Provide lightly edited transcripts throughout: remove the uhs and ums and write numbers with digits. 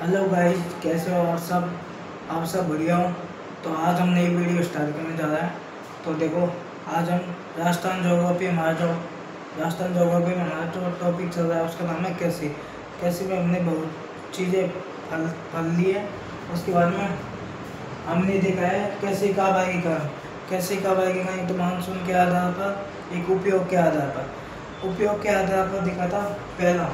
Hello guys, कैसे हो आप सब बढ़िया हो। तो आज हम नई वीडियो स्टार्ट करने जा रहे हैं। तो देखो, आज हम राजस्थान ज्योग्राफी में हमारा जो टॉपिक चल रहा है उसका नाम है कैसे। कैसे में हमने बहुत चीज़ें फल ली है। उसके बाद में हमने देखा है कैसे कब आएगी कहाँ, एक तो मानसून के आधार पर, एक उपयोग के आधार पर। उपयोग के आधार पर दिखा था पहला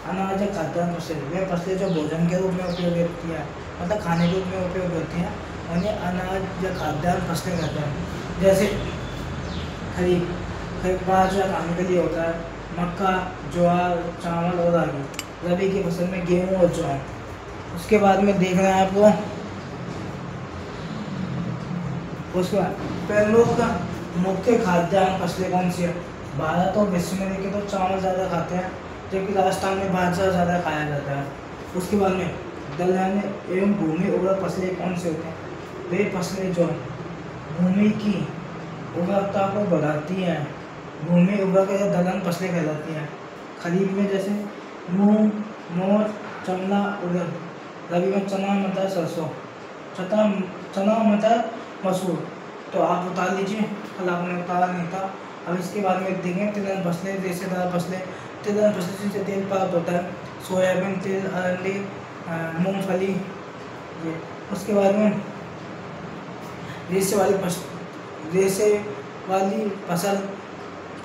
अनाज या खाद्यान्न फसलें। वे फसलें जो भोजन के रूप में उपयोग होती है, मतलब खाने के रूप में उपयोग होती हैं, उन्हें अनाज या खाद्यान्न फसलें कहते हैं। जैसे खरीफ खरीफ अनाज या खाने के लिए होता है, मक्का, ज्वार, चावल और रागी। रबी की फसल में गेहूँ और ज्वार। उसके बाद में देखना है आपको, उसके बाद पहलों का मुख्य खाद्यान्न फसलें कौन सी है। भारत और विश्व में देखें तो चावल ज़्यादा खाते हैं, जबकि राजस्थान में बाजरा ज़्यादा खाया जाता है। उसके बाद में दलहन एवं भूमि उर्वरक फसलें कौन से होते हैं। वे फसलें जो भूमि की उर्वरकता को बढ़ाती हैं, भूमि उर्वरक या दलहन फसलें कहलाती हैं। खरीफ में जैसे मूंग, मोर, चना, उड़द। रबी में चना, मटर, सरसों, चना, मटर, मसूर। तो आप बता लीजिए, कल आपने बताया नहीं था। अब इसके बाद में देखें तिलहन फसलें, रेशेदार फसलें। तिलहन फसलें से तेल प्राप्त होता है, सोयाबीन तेल, अरंडी, मूंगफली। ये उसके बाद में रेशे वाली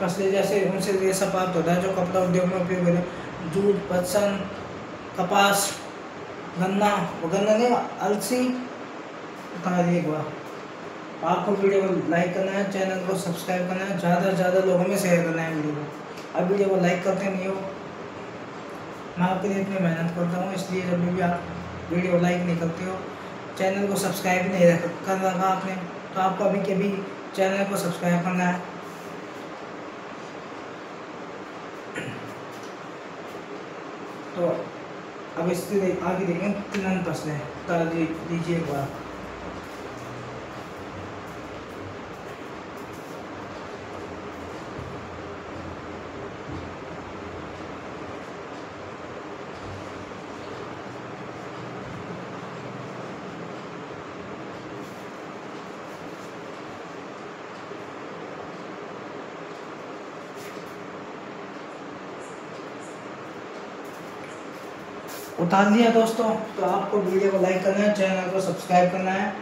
फसलें जैसे उनसे रेशा प्राप्त होता है जो कपड़ा उद्योग में उपयोग होता है। जूट, पटसन, कपास, गन्ना नहीं, अलसी। बता दिए एक बार। आपको वीडियो को लाइक करना है, चैनल को सब्सक्राइब करना है, ज़्यादा से ज़्यादा लोगों में शेयर करना है वीडियो को। अब वीडियो को लाइक करते नहीं हो, मैं आपके लिए इतनी मेहनत करता हूँ, इसलिए जब भी आप वीडियो को लाइक नहीं करते हो, चैनल को सब्सक्राइब नहीं कर रखा आपने, तो आपको अभी के भी चैनल को सब्सक्राइब करना है। तो अब इससे आगे देखें तिलहन फसलें। बता दीजिए एक बार। उतार लिया दोस्तों। तो आपको वीडियो को लाइक करना है, चैनल को सब्सक्राइब करना है।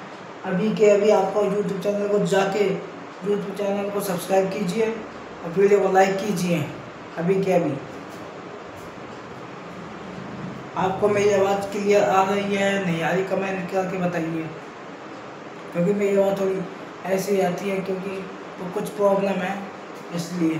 अभी के अभी आपको यूट्यूब चैनल को जाके यूट्यूब चैनल को सब्सक्राइब कीजिए और वीडियो को लाइक कीजिए अभी के अभी। आपको मेरी आवाज़ क्लियर आ रही है नहीं आ रही, कमेंट करके बताइए, क्योंकि मेरी आवाज़ थोड़ी ऐसी आती है क्योंकि तो कुछ प्रॉब्लम है इसलिए।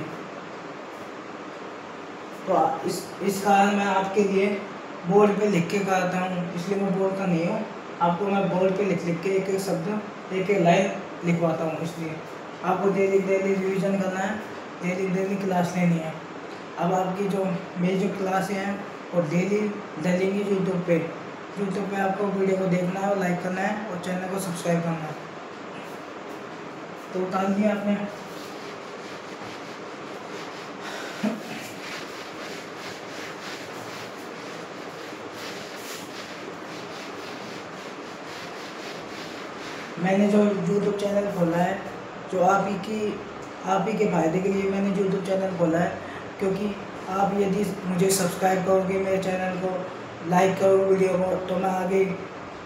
तो इस कारण मैं आपके लिए बोर्ड पे लिख के करता हूँ, इसलिए मैं बोलता नहीं हूँ। आपको मैं बोर्ड पे लिख के एक एक शब्द, एक एक लाइन लिखवाता हूँ, इसलिए आपको डेली रिवीजन करना है, डेली क्लास लेनी है। अब आपकी जो मेरी जो क्लासें हैं वो डेली डलेंगी यूट्यूब पे आपको वीडियो को देखना है और लाइक करना है और चैनल को सब्सक्राइब करना है। तो उतार दिया आपने। मैंने जो यूट्यूब चैनल खोला है, जो आप ही के फ़ायदे के लिए मैंने यूट्यूब चैनल खोला है, क्योंकि आप यदि मुझे सब्सक्राइब करोगे, मेरे चैनल को लाइक करोगे वीडियो को, तो मैं आगे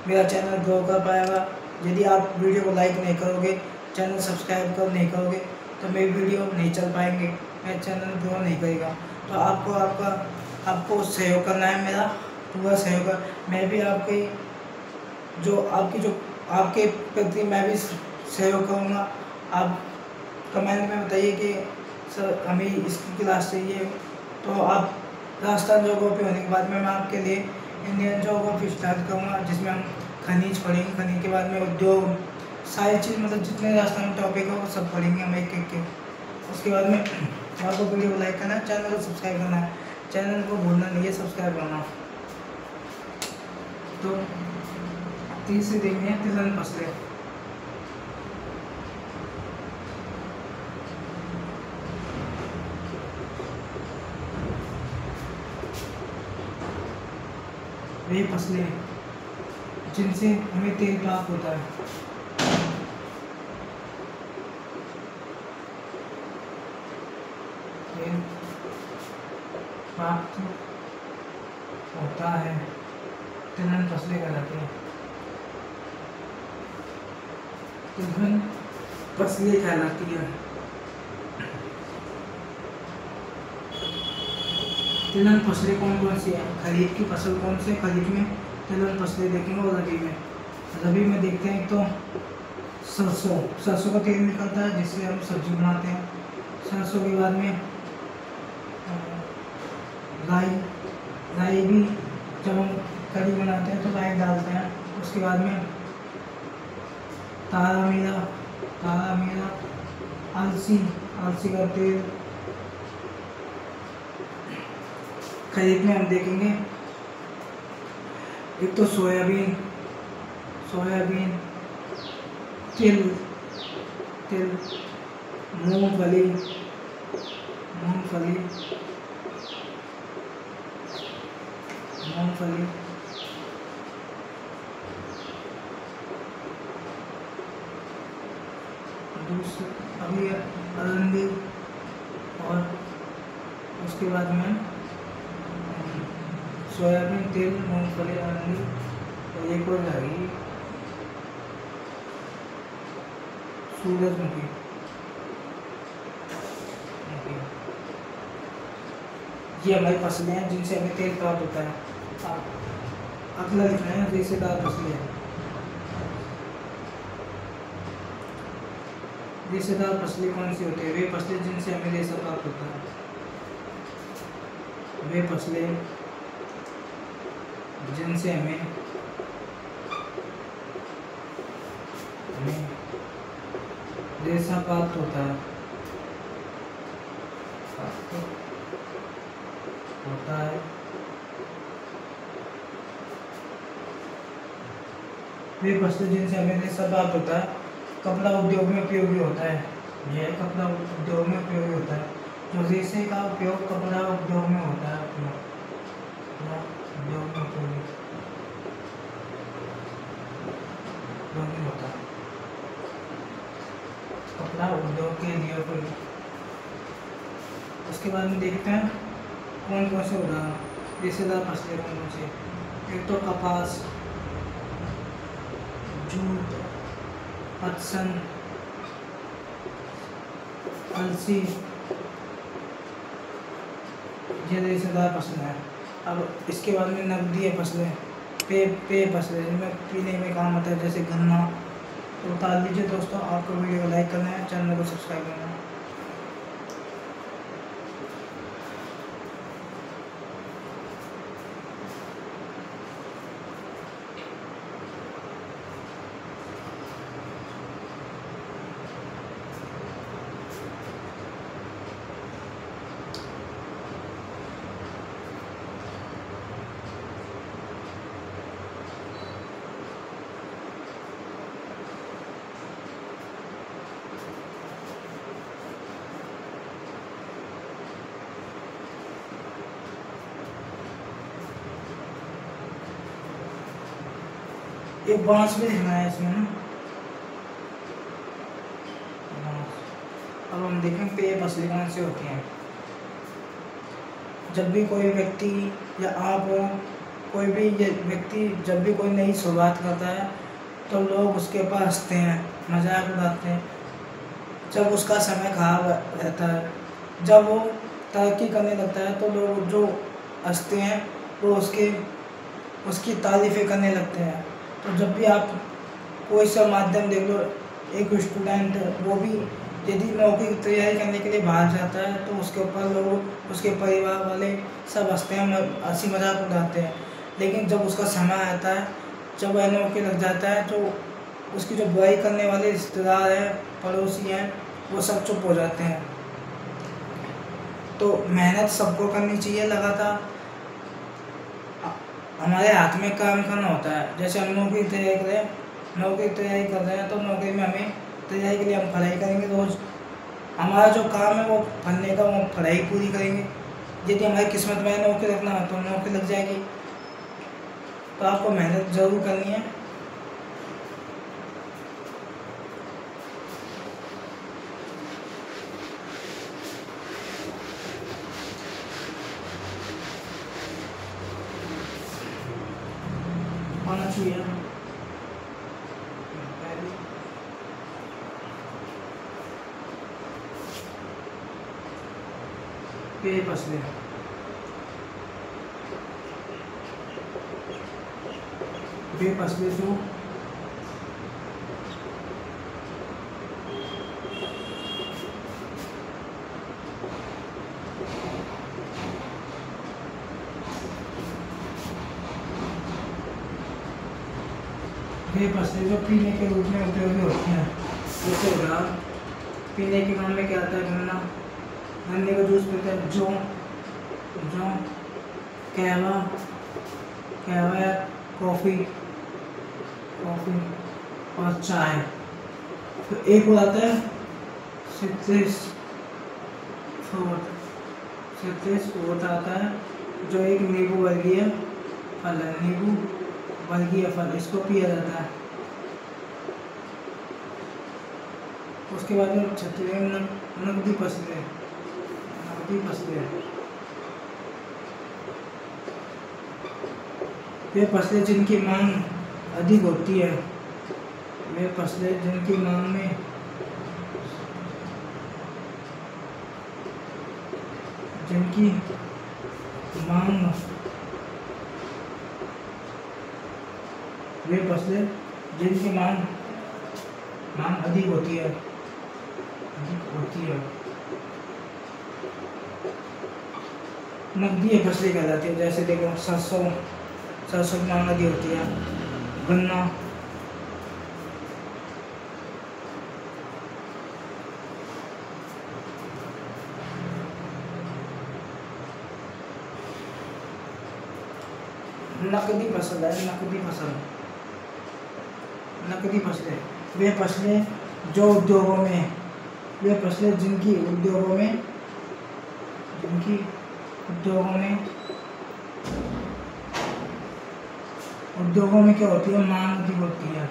मेरा चैनल ग्रो कर पाएगा। यदि आप वीडियो को लाइक नहीं करोगे, चैनल सब्सक्राइब नहीं करोगे, तो मेरी वीडियो नहीं चल पाएंगे, मेरा चैनल ग्रो नहीं करेगा। तो आपको सहयोग करना है, मेरा पूरा सहयोग। मैं भी आपके प्रति मैं भी सहयोग करूँगा। आप कमेंट में बताइए कि सर हमें इसकी क्लास चाहिए, तो आप राजस्थान ज्योग्राफी होने के बाद में मैं आपके लिए इंडियन ज्योग्राफी स्टार्ट करूँगा, जिसमें हम खनिज पढ़ेंगे। खनिज के बाद में उद्योग, सारी चीज़, मतलब जितने राजस्थान में टॉपिक है वो सब पढ़ेंगे हम एक एक के। उसके बाद में आपको वीडियो को लाइक करना है, चैनल को सब्सक्राइब करना है, चैनल को भूलना नहीं है सब्सक्राइब करना। तो तीसरी देखनी है तिलहन फसलें। वे फसलें जिनसे हमें तेल प्राप्त होता है। तेल प्राप्त होता है, तिलहन फसलें कहलाती हैं। तिलहन फसलें कहलाती है। तिलहन फसलें कौन कौन सी हैं? खरीफ की फसल कौन सी है? खरीफ में तिलहन फसलें देखेंगे। और रबी में देखते हैं तो सरसों का तेल निकलता है जिससे हम सब्जी बनाते हैं। सरसों के बाद में राई भी जब हम कढ़ी बनाते हैं तो राई डालते हैं। उसके बाद में तारा मीरा, अलसी का तेल। खरीफ में हम देखेंगे एक तो सोयाबीन, तिल, मूंगफली, अभी अरंडी, और उसके बाद में सोयाबीन, तिल, मूंगफली, अरंडी, और एक और जाएगी सूरजमुखी। ये हमारी फसलें हैं जिनसे हमें तेल प्राप्त होता है। अगला लिखना है रेशेदार फसलें। रेशेदार फसलें कौन सी होती है? वे फसलें जिनसे हमें रेशा प्राप्त होता है। वे फसलें जिनसे हमें रेशा प्राप्त होता है। वे फसलें जिनसे हमें रेशा प्राप्त होता है। कपड़ा उद्योग में उपयोगी होता है। यह कपड़ा उद्योग में उपयोगी होता है। जो रेशे का उपयोग कपड़ा उद्योग में होता है। कपड़ा उद्योग के लिए उपयोगी। उसके बाद में देखते हैं कौन कौन से उदाहरण रेशेदार फसलें कौन कौन से। एक तो कपास, जूट, पटसन, अलसी, ये रेशेदार फसलें हैं। अब इसके बाद में नकदी फसलें, पेय फसलें जिनमें पीने में काम आता है, जैसे गन्ना। तो बता दीजिए दोस्तों, आपको वीडियो को लाइक करना है, चैनल को सब्सक्राइब करना है। एक बांस भी लिखना है इसमें ना। अब हम देखें पेय फसलें कौन सी होती हैं। जब भी कोई व्यक्ति या आप कोई भी व्यक्ति जब भी कोई नई शुरुआत करता है तो लोग उसके पास हंसते हैं, मजाक उड़ाते हैं। जब उसका समय खराब रहता है, जब वो तरक्की करने लगता है तो लोग जो हंसते हैं वो उसकी तारीफ़ें करने लगते हैं। तो जब भी आप कोई सा माध्यम देख लो, एक स्टूडेंट वो भी यदि नौकरी की तैयारी करने के लिए बाहर जाता है तो उसके ऊपर लोग, उसके परिवार वाले सब हंसते हैं, हंसी मजाक उड़ाते हैं। लेकिन जब उसका समय आता है, जब वह नौकरी लग जाता है तो उसकी जो बुराई करने वाले रिश्तेदार हैं, पड़ोसी हैं, वो सब चुप हो जाते हैं। तो मेहनत सबको करनी चाहिए लगातार। हमारे हाथ में काम करना होता है। जैसे हम नौकरी की तैयारी कर रहे हैं तो नौकरी में हमें तैयारी के लिए हम पढ़ाई करेंगे रोज़। हमारा जो काम है वो पढ़ने का, वो पढ़ाई पूरी करेंगे। यदि हमारी किस्मत में नौकरी रखना हो तो नौकरी लग जाएगी। तो आपको मेहनत ज़रूर करनी है। आना चाहिए पे पसले जो बेफसलें जो पीने के रूप में उपयोगी होती हैं, जैसे उदाहरण पीने के काम में क्या आता है, गन्ना, गन्ने का जूस पीते हैं, जो कहवा या कॉफ़ी और चाय। तो एक हो जाता है सिट्रस फ्रूट आता है, जो एक नींबू वर्गीय फल है, नींबू वर्गीय फल, इसको पिया जाता है। उसके बाद में छठवीं नकदी फसलें। वे फसलें जिनकी मांग अधिक होती है, वे फसलें जिनकी मांग में वे फसलें जिनकी मांग अधिक होती है, नकदी फसलें कहलाती है। जैसे देखो सरसों की मांग अधिक होती है, गन्ना, नकदी फसल है, नकदी फसलें वे फसलें जो उद्योगों में, वे फसलें जिनकी उद्योगों में क्या होती है, मांग अधिक होती है,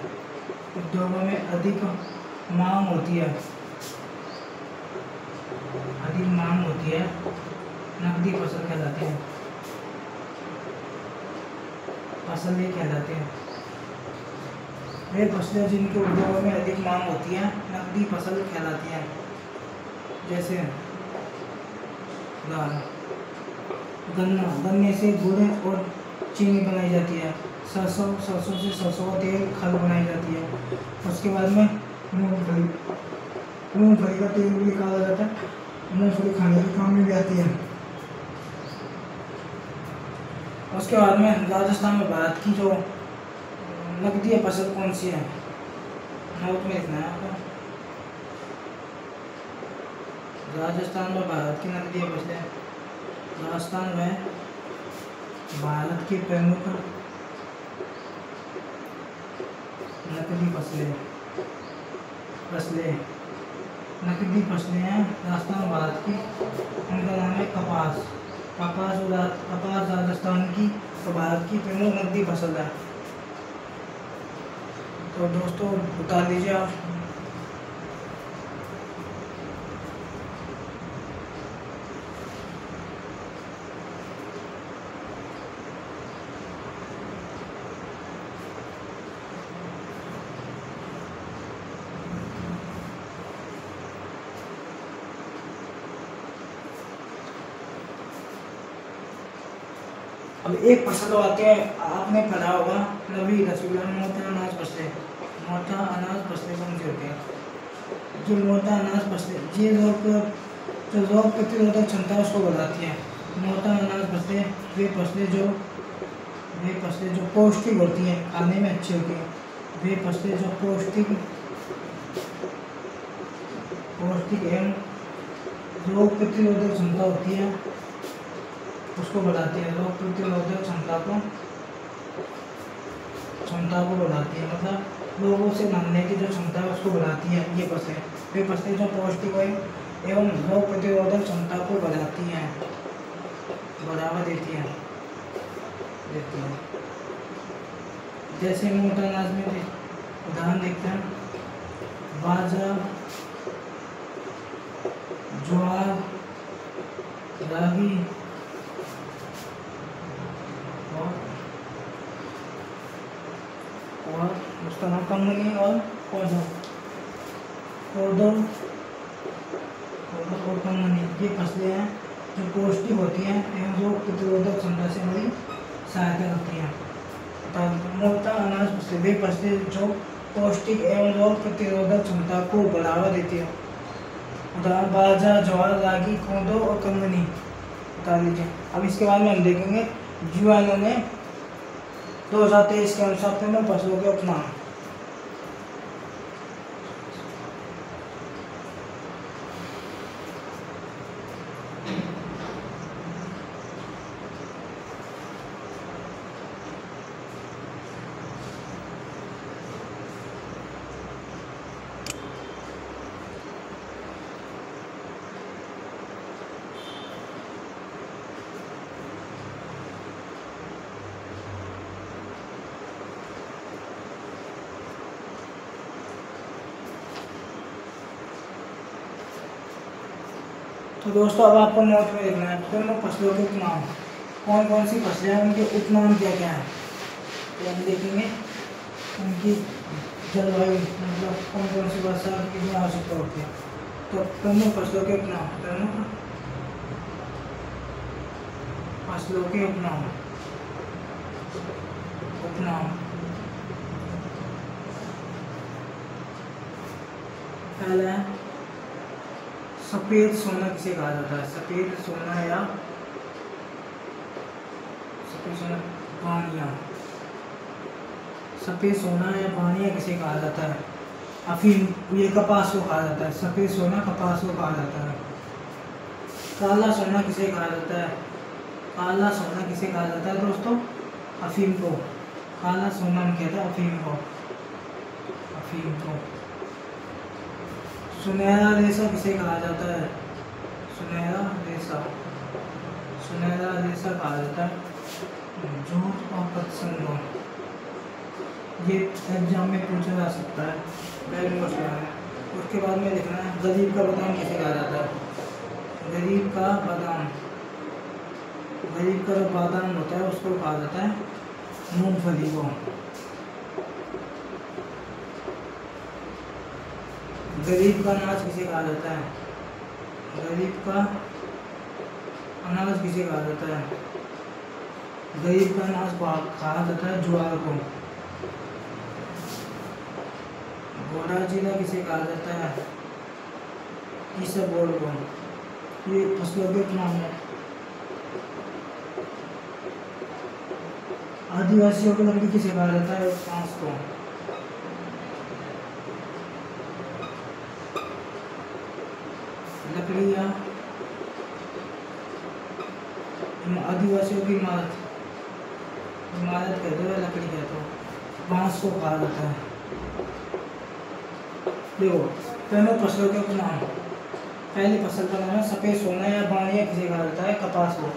उद्योगों में अधिक मांग होती है, नकदी फसल कहलाते हैं, फसलें कहलाते हैं। वे फसलें जिनके उद्योगों में अधिक मांग होती है, नकदी फसल कहलाती हैं। जैसे गन्ने से गुड़ और चीनी बनाई जाती है, सरसों से सरसों का तेल, खल बनाई जाती है। उसके बाद में मूंगफली का तेल भी निकाला जाता है, मूंगफली खाने के काम में भी आती है। उसके बाद में राजस्थान में भारत की जो नकदी फसल कौन सी है, नोट में लिखना है आपको। राजस्थान में भारत की नकदी फसलें, राजस्थान में भारत की प्रमुख नकदी फसलें हैं राजस्थान भारत की। उनका नाम है कपास राजस्थान की तो भारत की प्रमुख नकदी फसल है। तो दोस्तों बता दीजिए आप। अब एक फसल आते हैं, आपने पढ़ा होगा नवी रसगुल्ला, मोटा अनाज फसलें कौन सी होती है? जो मोटा अनाज फसलें, ये रोग प्रतिरोधक क्षमता उसको बढ़ाती है। मोटा अनाज फसलें वे फसलें जो पौष्टिक होती हैं, खाने में अच्छी होती हैं। वे फसलें जो पौष्टिक एवं रोग प्रतिरोधक क्षमता होती है उसको बढ़ाती है। रोग प्रतिरोधक क्षमता को बढ़ाती है, मतलब लोगों से लड़ने की जो क्षमता है उसको बढ़ाती है। ये फसलें, वे फसलें जो पौष्टिक एवं रोग प्रतिरोधक क्षमता को बढ़ाती हैं, बढ़ावा देती हैं। जैसे मोटा अनाज में उदाहरण देखते हैं, बाजरा, ज्वार, रागी और उसका नाम कंगनी और कोदो और कंगनी, ये फसलें हैं जो पौष्टिक होती हैं एवं रोग प्रतिरोधक क्षमता से हमारी सहायता करती हैं। मोटा अनाज फसलें वे फसलें जो पौष्टिक एवं रोग प्रतिरोधक क्षमता को बढ़ावा देती है। उदाहरण बाजरा, ज्वार, रागी, कोदो और कंगनी बता दीजिए। अब इसके बाद में हम देखेंगे यूएनओ ने 2023 के अनुसार प्रमुख फसलों के उपनाम। तो दोस्तों अब आपको नोट में देखना है प्रमुख फसलों के उपनाम, कौन कौन सी फसलें हैं, उनके उपनाम क्या क्या है। तो हम देखेंगे उनकी जलवायु, मतलब कौन कौन सी वर्षा की कितनी आवश्यकता होती है। तो प्रमुख फसलों के उपनाम, प्रमुख फसलों के उपनाम, पहला है सफेद सोना, किसे कहा जाता है सफेद सोना या सफेद सोना, बानिया। सफेद सोना या बानिया किसे कहा जाता है, अफीम, ये कपास को कहा जाता है। सफेद सोना कपास को कहा जाता है। काला सोना किसे कहा जाता है, काला सोना किसे कहा जाता है दोस्तों, अफीम को। काला सोना हम कहते हैं अफीम को, अफीम को। सुनहरा रेशा किसे कहा जाता है, सुनहरा रेशा, सुनहरा रेशा कहा जाता है जूट और पतसंगों। ये एग्जाम में पूछा जा सकता है, पहले क्वेश्चन है। उसके बाद में लिखना है गरीब का बादाम किसे कहा जाता है, गरीब का बादाम, गरीब का जो बादाम होता है उसको कहा जाता है मूंगफली को। गरीब का अनाज किसे कहा जाता है, गरीब का अनाज किसे कहा जाता है, गरीब का अनाज कहा जाता है ज्वार को। घोड़ा जीरा किसे कहा जाता है, इसबगोल को। ये फसलों के नाम है। आदिवासियों की लकड़ी किसे कहा जाता है, बांस को। लकड़ियाँ, आदिवासियों की इमारत, इमारत कहते हो, लकड़ी कहते हो, बांस को कहा जाता है। देखो प्रमुख फसलों के नाम, पहली फसल का नाम है सफेद सोना या बानिया किसे कहा जाता है, कपास को।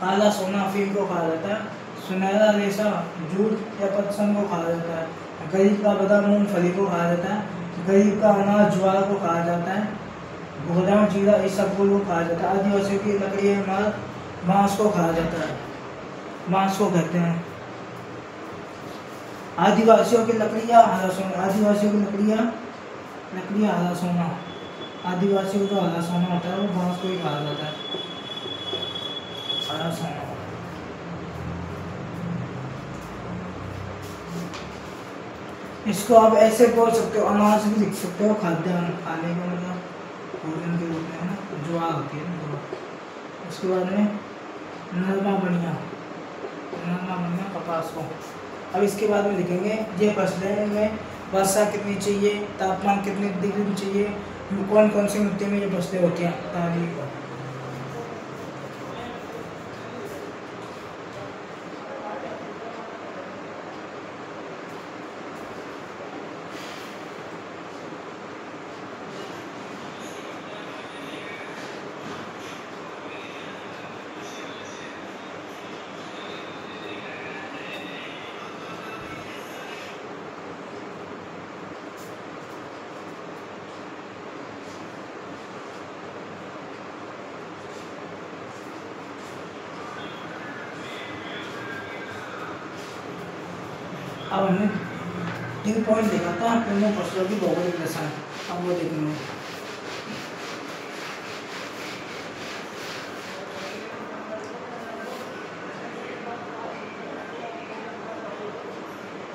काला सोना अफीम को कहा जाता है। सुनहरा रेशा जूट या पतसंग को कहा जाता है। गरीब का बादाम मूंगफली को कहा जाता है। गरीब का अनाज ज्वार को कहा जाता है। घोड़ा जीरा इसबगोल को कहा जाता है। आदिवासियों की लकड़ी इमारत बांस को कहा जाता है, बांस को कहते हैं। आदिवासियों की लकड़ियाँ हरा सोना, आदिवासियों की लकड़ियाँ हरा सोना, आदिवासियों का हरा सोना होता है वो बांस को ही कहा जाता है, हरा सोना। इसको आप ऐसे बोल सकते हो, अनाज भी लिख सकते हो, खाद्यान्न, खाने का मतलब भोजन के रूप में है ना, ज्वार होती है ना। उसके बाद में नरमा बनिया, नरमा बनिया कपास को। अब इसके बाद में लिखेंगे ये फसलें में वर्षा कितनी चाहिए, तापमान कितने डिग्री में चाहिए, कौन कौन सी मिट्टी में ये फसलें होती हैं। तारीख अब हमने 3 पॉइंट देखा था प्रमुख फसलों की भौगोलिक दशा, अब वो देखेंगे।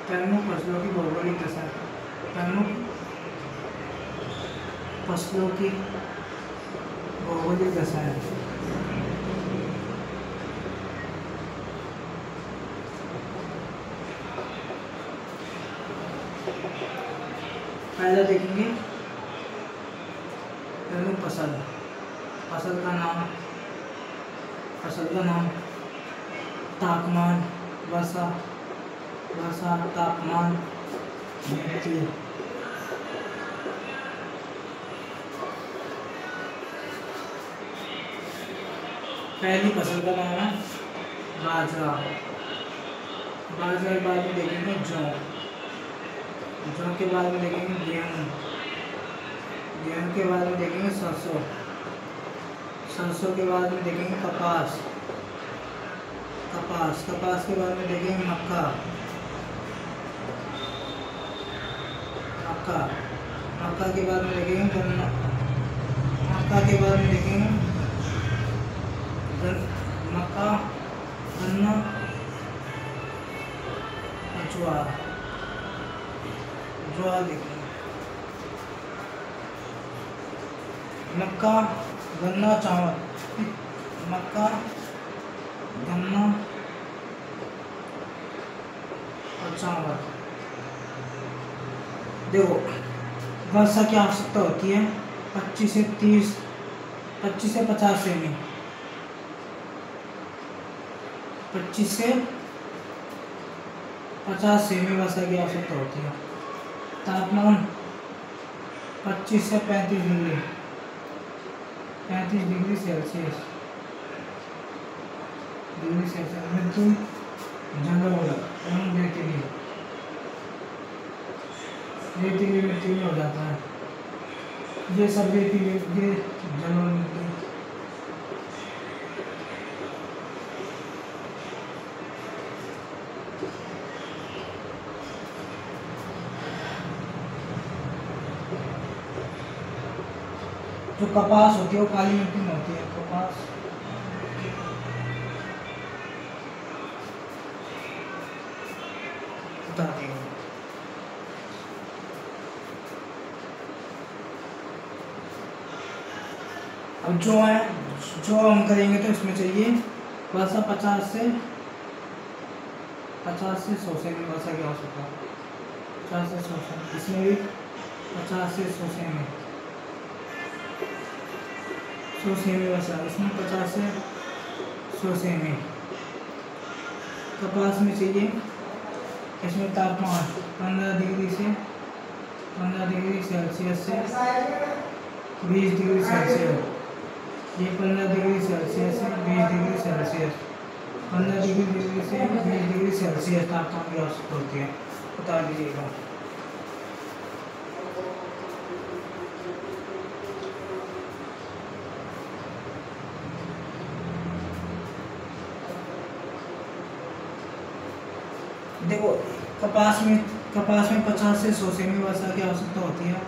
प्रमुख फसलों की भौगोलिक दशा, प्रमुख फसलों की भौगोलिक दशा है। पहला देखेंगे प्रमुख फसल, फसल का नाम तापमान, वर्षा, तापमान, मिट्टी। पहली फसल का नाम है बाजरा, बाजरा के बाद में देखेंगे जौ, जौ के बाद में देखेंगे गेहूँ, गेहूँ के बाद में देखेंगे सरसों, सरसों के बाद में देखेंगे कपास, कपास, कपास के बाद में देखेंगे मक्का, मक्का, मक्का के बाद में देखेंगे गन्ना, मक्का के बाद में देखेंगे मक्का, गन्ना, ज्वार, ज्वार देखेंगे। मक्का, गन्ना, चावल, मक्का, गन्ना और चावल। देखो वर्षा की आवश्यकता होती है 25 से 30, 25 से 50 सेमी, 25 से 50 सेमी वर्षा की आवश्यकता होती है। तापमान 25 से 35 डिग्री, 35 डिग्री सेल्सियस, मृत्यु जंगल एवं रेतीली, रेतीली मिट्टी में हो जाता है, ये सब रेतीली, ये जंगल मिट्टी। जो कपास होती है वो काली मिट्टी में होती है, कपास। अब जो है, जो हम करेंगे तो इसमें चाहिए वर्षा 50 से 100 सेमी वर्षा की आवश्यकता, 50 से 100 सेमी, इसमें भी 50 से 100 सेमी, 100 सेमी वर्षा, इसमें 50 से 100 सेमी। कपास में चाहिए, इसमें तापमान 15 डिग्री से 15 डिग्री सेल्सियस से 20 डिग्री सेल्सियस, ये 15 डिग्री सेल्सियस से 20 डिग्री सेल्सियस, 15 डिग्री से 20 डिग्री सेल्सियस तापमान की आवश्यकता होती है, बता दीजिएगा। देखो कपास में 50 से 100 सेमी वर्षा की आवश्यकता होती है।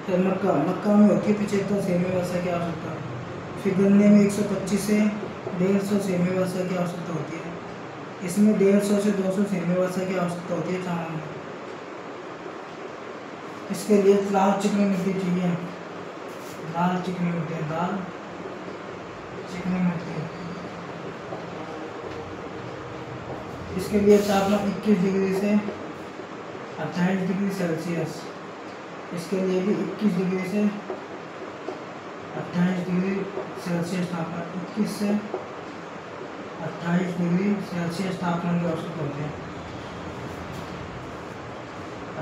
फिर मक्का में होती है 75 सेमी वर्षा की आवश्यकता। फिर गन्ने में 125 से 150 सेमी वर्षा की आवश्यकता होती है। इसमें 150 से 200 सेमी वर्षा की आवश्यकता होती है चावल में। इसके लिए लाल चिकनी मिट्टी चाहिए, लाल चिकनी मिट्टी, लाल चिकनी मिट्टी। इसके लिए तापमान 21 डिग्री से 28 डिग्री सेल्सियस, इसके लिए भी 21 डिग्री से 28 डिग्री सेल्सियस तापमान, 21 से 28 डिग्री सेल्सियस तापमान की आवश्यकता होती है।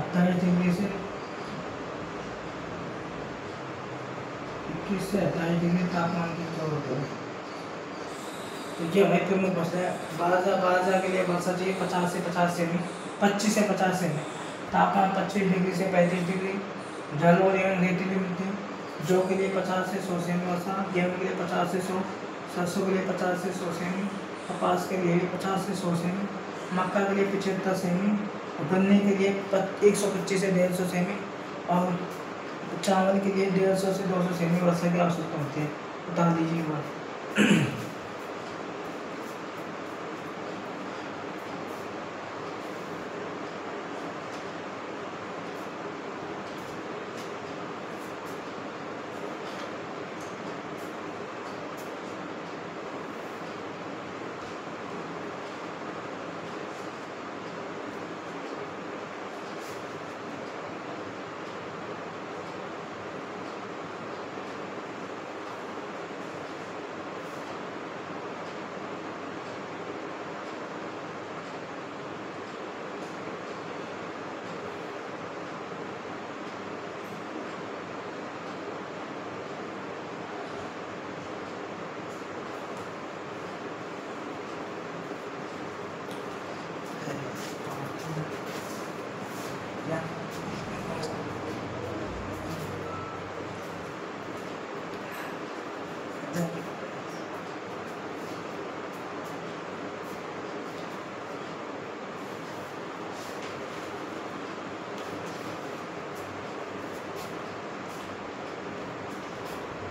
28 डिग्री से 21 से 28 डिग्री तापमान की जरूरत है। तो ये हमें प्रमुख फसलें है। बाजरा के लिए वर्षा चाहिए 50 से 50 सेमी, 25 से 50 सेमी, तापमान 25 डिग्री से 35 डिग्री, जलोढ़ एवं रेतीली मिट्टी। जौ के लिए 50 से 100 सेमी वर्षा, गेहूँ के लिए 50 से 100, सरसों के लिए 50 से 100 सेमी, कपास के लिए 50 से 100 सेमी, मक्का के लिए 75 सेमी, गन्ने के लिए 125 से 150 सेमी और चावल के लिए 150 से 200 सेमी वर्षा की आवश्यकता होती है। बता दीजिए बात।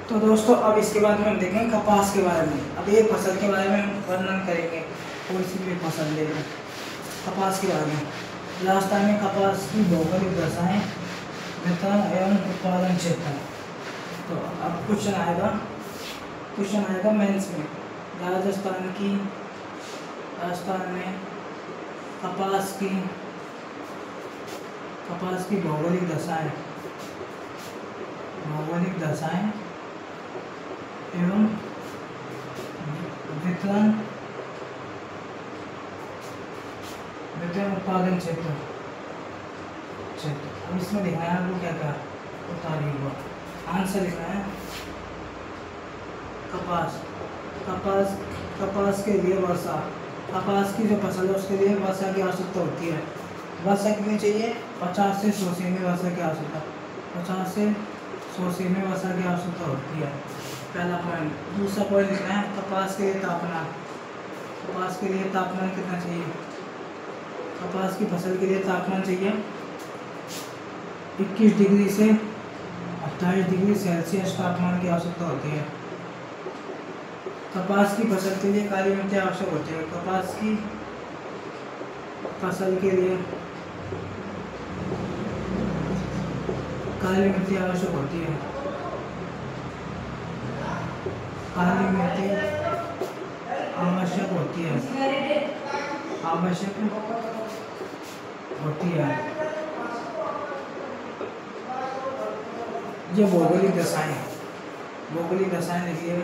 तो दोस्तों अब इसके बाद में हम देखेंगे कपास के बारे में। अब एक फसल के बारे में हम वर्णन करेंगे, कोई सी भी फसल ले लें। कपास के बारे में राजस्थान में कपास की भौगोलिक दशाएं, वितरण एवं उत्पादन क्षेत्र। तो अब क्वेश्चन आएगा मेंस में। राजस्थान में कपास की भौगोलिक दशाएं एवं वितरण उत्पादन क्षेत्र। अब इसमें लिखना है आपको क्या उतारी हुआ आंसर लिखना है। कपास के लिए वर्षा, कपास की जो फसल है उसके लिए वर्षा की आवश्यकता होती है। वर्षा कितनी चाहिए? 50 से 100 सेमी वर्षा की आवश्यकता, 50 से 100 सेमी वर्षा की आवश्यकता होती है, पहला पॉइंट। दूसरा पॉइंट लिखना है कपास के लिए तापमान कितना चाहिए? कपास की फसल के लिए तापमान चाहिए 21 डिग्री से 28 डिग्री सेल्सियस तापमान की आवश्यकता होती है। कपास की फसल के लिए काली मिट्टी आवश्यक होती है। कपास की फसल के लिए काली मिट्टी आवश्यक होती है। काली मिट्टी आवश्यक होती है। ये भौगोलिक दशाएं लिखिए।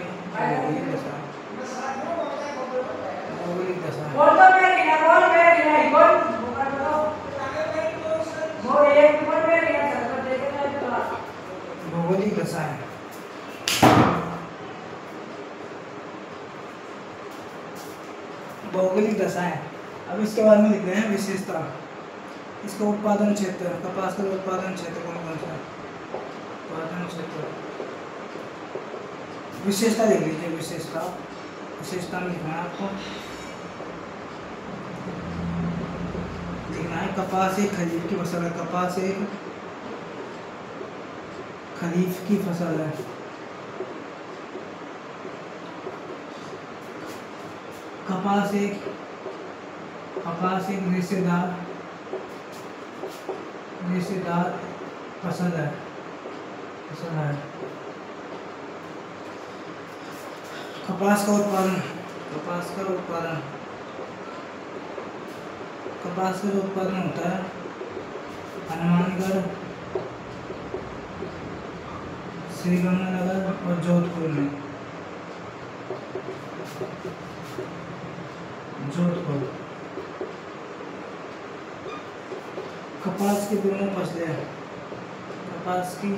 भौगोलिक दशाएं अब इसके बारे में लिख रहे हैं विशेषता। इसका उत्पादन क्षेत्र, कपास का उत्पादन क्षेत्र कौन सा है? उत्पादन क्षेत्र विशेषता देख लीजिए। विशेषता में लिखना है आपको, लिखना है कपास एक खरीफ की फसल है। कपास एक खरीफ की फसल है। कपास एक रेशेदार फसल है। कपास का उत्पादन होता है हनुमानगढ़, श्रीगंगानगर और जोधपुर में। कपास की दोनों फसलें, कपास की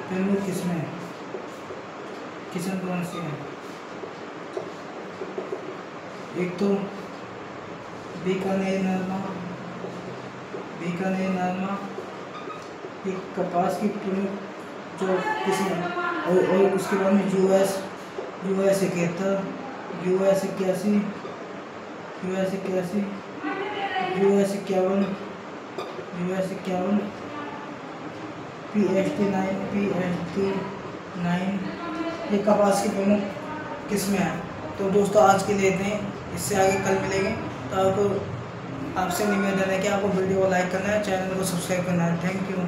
प्रमुख किस्म कौन सी है? एक तो बीकानेर नरमा, एक कपास की प्रमुख जो किस्म है, और उसके बाद में US 71, US 81, US51, PST9 ये कपास की प्रमुख किस्में हैं। तो दोस्तों आज के लिए इतने, इससे आगे कल मिलेंगे। तो आपसे निवेदन है कि आपको वीडियो को लाइक करना है, चैनल को सब्सक्राइब करना है। Thank you.